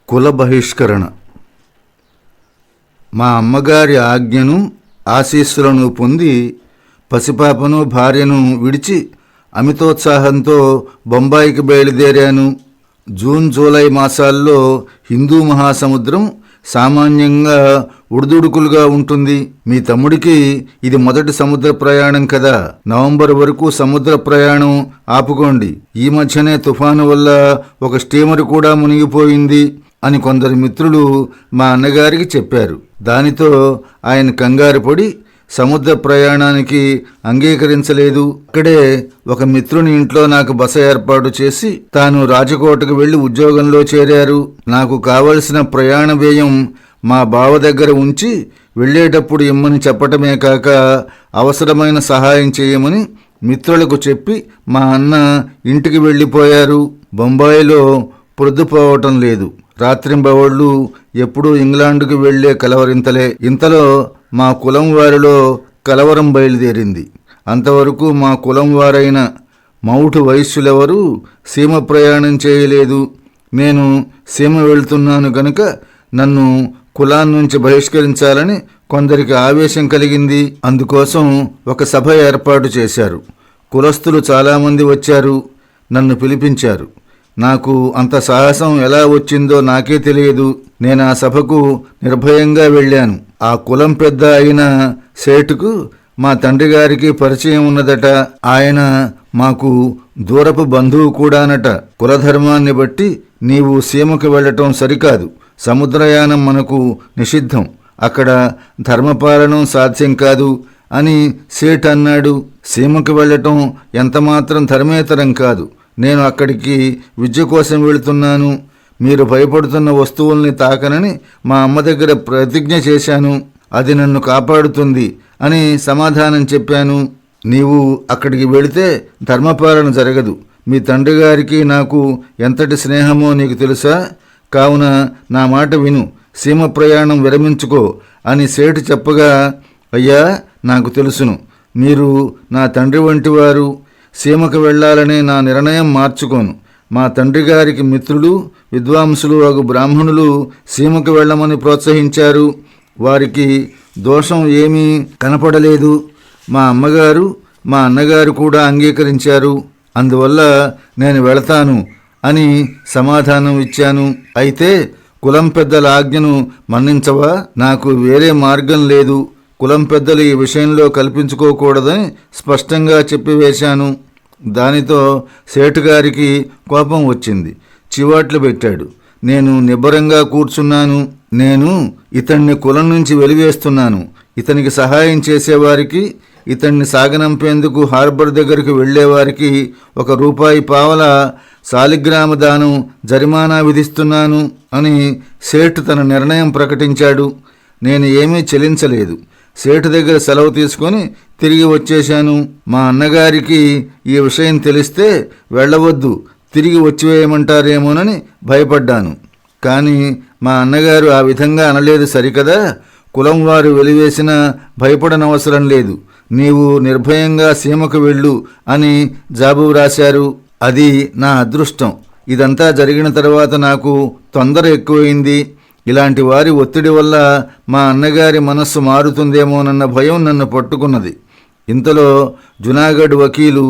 కుల బహిష్కరణ. మా అమ్మగారి ఆజ్ఞను ఆశీస్సులను పొంది పసిపాపను భార్యను విడిచి అమితోత్సాహంతో బొంబాయికి బయలుదేరాను. జూన్ జూలై మాసాల్లో హిందూ మహాసముద్రం సామాన్యంగా ఉడుదుడుకులుగా ఉంటుంది. మీ తమ్ముడికి ఇది మొదటి సముద్ర ప్రయాణం కదా. నవంబర్ వరకు సముద్ర ప్రయాణం ఆపుకోండి. ఈ మధ్యనే తుఫాను వల్ల ఒక స్టీమర్ కూడా మునిగిపోయింది అని కొందరు మిత్రులు మా అన్నగారికి చెప్పారు. దానితో ఆయన కంగారు పడి సముద్ర ప్రయాణానికి అంగీకరించలేదు. అక్కడే ఒక మిత్రుని ఇంట్లో నాకు బస ఏర్పాటు చేసి తాను రాజకోటకు వెళ్లి ఉద్యోగంలో చేరారు. నాకు కావలసిన ప్రయాణ వ్యయం మా బావ దగ్గర ఉంచి వెళ్లేటప్పుడు ఇమ్మని చెప్పటమే కాక అవసరమైన సహాయం చేయమని మిత్రులకు చెప్పి మా అన్న ఇంటికి వెళ్ళిపోయారు. బొంబాయిలో పొద్దుపోవటం లేదు. రాత్రింబవళ్ళు ఎప్పుడూ ఇంగ్లాండ్కు వెళ్లే కలవరింతలే. ఇంతలో మా కులం వారిలో కలవరం బయలుదేరింది. అంతవరకు మా కులం వారైన మౌఠు వైశ్యులెవరూ సీమ ప్రయాణం చేయలేదు. నేను సీమ వెళ్తున్నాను గనుక నన్ను కులాన్నించి బహిష్కరించాలని కొందరికి ఆవేశం కలిగింది. అందుకోసం ఒక సభ ఏర్పాటు చేశారు. కులస్తులు చాలామంది వచ్చారు. నన్ను పిలిపించారు. నాకు అంత సాహసం ఎలా వచ్చిందో నాకే తెలియదు. నేను ఆ సభకు నిర్భయంగా వెళ్ళాను. ఆ కులం పెద్ద అయిన సేటుకు మా తండ్రి గారికి పరిచయం ఉన్నదట. ఆయన మాకు దూరపు బంధువు కూడానట. కులధర్మాన్ని బట్టి నీవు సీమకు వెళ్ళటం సరికాదు. సముద్రయానం మనకు నిషిద్ధం. అక్కడ ధర్మపాలనం సాధ్యం కాదు అని సేట్ అన్నాడు. సీమకు వెళ్ళటం ఎంతమాత్రం ధర్మేతరం కాదు. నేను అక్కడికి విద్య కోసం వెళుతున్నాను. మీరు భయపడుతున్న వస్తువుల్ని తాకనని మా అమ్మ దగ్గర ప్రతిజ్ఞ చేశాను. అది నన్ను కాపాడుతుంది అని సమాధానం చెప్పాను. నీవు అక్కడికి వెళితే ధర్మపాలన జరగదు. మీ తండ్రి గారికి నాకు ఎంతటి స్నేహమో నీకు తెలుసా? కావున నా మాట విను. సీమ ప్రయాణం విరమించుకో అని సేటు చెప్పగా, అయ్యా, నాకు తెలుసును. మీరు నా తండ్రి వంటి వారు. సీమకు వెళ్లాలనే నా నిర్ణయం మార్చుకోను. మా తండ్రి గారికి మిత్రులు, విద్వాంసులు అగు బ్రాహ్మణులు సీమకు వెళ్లమని ప్రోత్సహించారు. వారికి దోషం ఏమీ కనపడలేదు. మా అమ్మగారు, మా అన్నగారు కూడా అంగీకరించారు. అందువల్ల నేను వెళతాను అని సమాధానం ఇచ్చాను. అయితే కులం పెద్దల ఆజ్ఞను మన్నించవా? నాకు వేరే మార్గం లేదు. కులం పెద్దలు ఈ విషయంలో కల్పించుకోకూడదని స్పష్టంగా చెప్పివేశాను. దానితో సేటుగారికి కోపం వచ్చింది. చివాట్లు పెట్టాడు. నేను నిబ్బరంగా కూర్చున్నాను. నేను ఇతన్ని కులం నుంచి వెలివేస్తున్నాను. ఇతనికి సహాయం చేసేవారికి, ఇతన్ని సాగనంపేందుకు హార్బర్ దగ్గరికి వెళ్లేవారికి ₹1 శాలిగ్రామ దానం జరిమానా విధిస్తున్నాను అని సేటు తన నిర్ణయం ప్రకటించాడు. నేను ఏమీ చెల్లించలేదు. సేటు దగ్గర సెలవు తీసుకొని తిరిగి వచ్చేశాను. మా అన్నగారికి ఈ విషయం తెలిస్తే వెళ్ళవద్దు, తిరిగి వచ్చివేయమంటారేమోనని భయపడ్డాను. కానీ మా అన్నగారు ఆ విధంగా అనలేదు సరికదా. కులం వారు వెలివేసినా భయపడనవసరం లేదు. నీవు నిర్భయంగా సీమకు వెళ్ళు అని జాబు రాశారు. అది నా అదృష్టం. ఇదంతా జరిగిన తర్వాత నాకు తొందర ఎక్కువైంది. ఇలాంటి వారి ఒత్తిడి వల్ల మా అన్నగారి మనస్సు మారుతుందేమోనన్న భయం నన్ను పట్టుకున్నది. ఇంతలో జునాగఢ్ వకీలు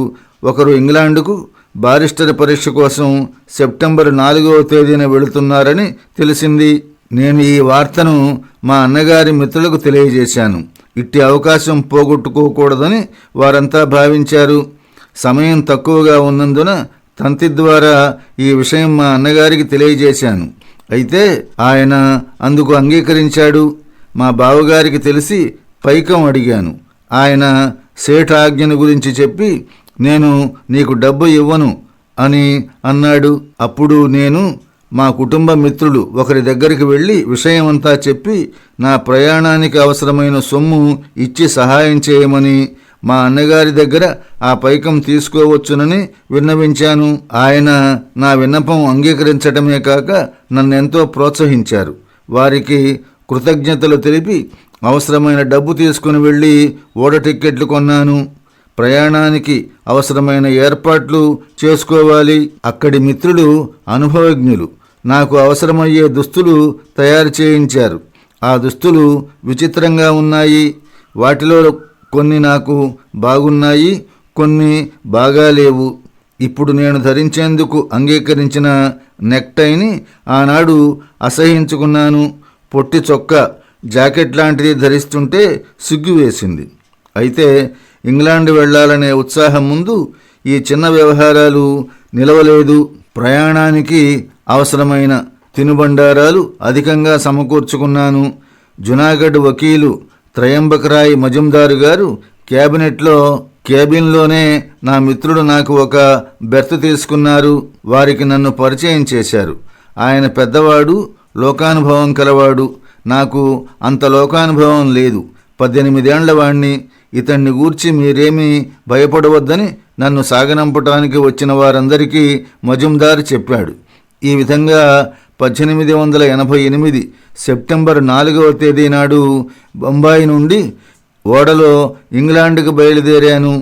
ఒకరు ఇంగ్లాండుకు బారిస్టర్ పరీక్ష కోసం సెప్టెంబర్ 4వ తేదీన వెళుతున్నారని తెలిసింది. నేను ఈ వార్తను మా అన్నగారి మిత్రులకు తెలియజేశాను. ఇట్టి అవకాశం పోగొట్టుకోకూడదని వారంతా భావించారు. సమయం తక్కువగా ఉన్నందున తంతి ద్వారా ఈ విషయం మా అన్నగారికి తెలియజేశాను. అయితే ఆయన అందుకు అంగీకరించాడు. మా బావగారికి తెలిసి పైకం అడిగాను. ఆయన సేఠ్ ఆజ్ఞను గురించి చెప్పి, నేను నీకు డబ్బు ఇవ్వను అని అన్నాడు. అప్పుడు నేను మా కుటుంబ మిత్రులు ఒకరి దగ్గరికి వెళ్ళి విషయమంతా చెప్పి నా ప్రయాణానికి అవసరమైన సొమ్ము ఇచ్చి సహాయం చేయమని, మా అన్నగారి దగ్గర ఆ పైకం తీసుకోవచ్చునని విన్నవించాను. ఆయన నా విన్నపం అంగీకరించడమే కాక నన్నెంతో ప్రోత్సహించారు. వారికి కృతజ్ఞతలు తెలిపి అవసరమైన డబ్బు తీసుకుని వెళ్ళి ఓడ టిక్కెట్లు కొన్నాను. ప్రయాణానికి అవసరమైన ఏర్పాట్లు చేసుకోవాలి. అక్కడి మిత్రులు అనుభవజ్ఞులు. నాకు అవసరమయ్యే దుస్తులు తయారు చేయించారు. ఆ దుస్తులు విచిత్రంగా ఉన్నాయి. వాటిలో కొన్ని నాకు బాగున్నాయి, కొన్ని బాగాలేవు. ఇప్పుడు నేను ధరించేందుకు అంగీకరించిన నెక్టైని ఆనాడు అసహించుకున్నాను. పొట్టి చొక్కా, జాకెట్ లాంటిది ధరిస్తుంటే సిగ్గు వేసింది. అయితే ఇంగ్లాండ్ వెళ్లాలనే ఉత్సాహం ముందు ఈ చిన్న వ్యవహారాలు నిలవలేదు. ప్రయాణానికి అవసరమైన తినుబండారాలు అధికంగా సమకూర్చుకున్నాను. జునాగఢ్ వకీలు త్రయంబకరాయ్ మజుందారు గారు క్యాబిన్లోనే నా మిత్రుడు నాకు ఒక బెర్త్ తీసుకున్నారు. వారికి నన్ను పరిచయం చేశారు. ఆయన పెద్దవాడు, లోకానుభవం కలవాడు. నాకు అంత లోకానుభవం లేదు. 18 ఏళ్ల వాణ్ణి. ఇతన్ని గూర్చి మీరేమీ భయపడవద్దని నన్ను సాగనంపటానికి వచ్చిన వారందరికీ మజుందారు చెప్పాడు. ఈ విధంగా 1888 సెప్టెంబర్ 4వ తేదీ నాడు బొంబాయి నుండి ఓడలో ఇంగ్లాండ్కు బయలుదేరాను.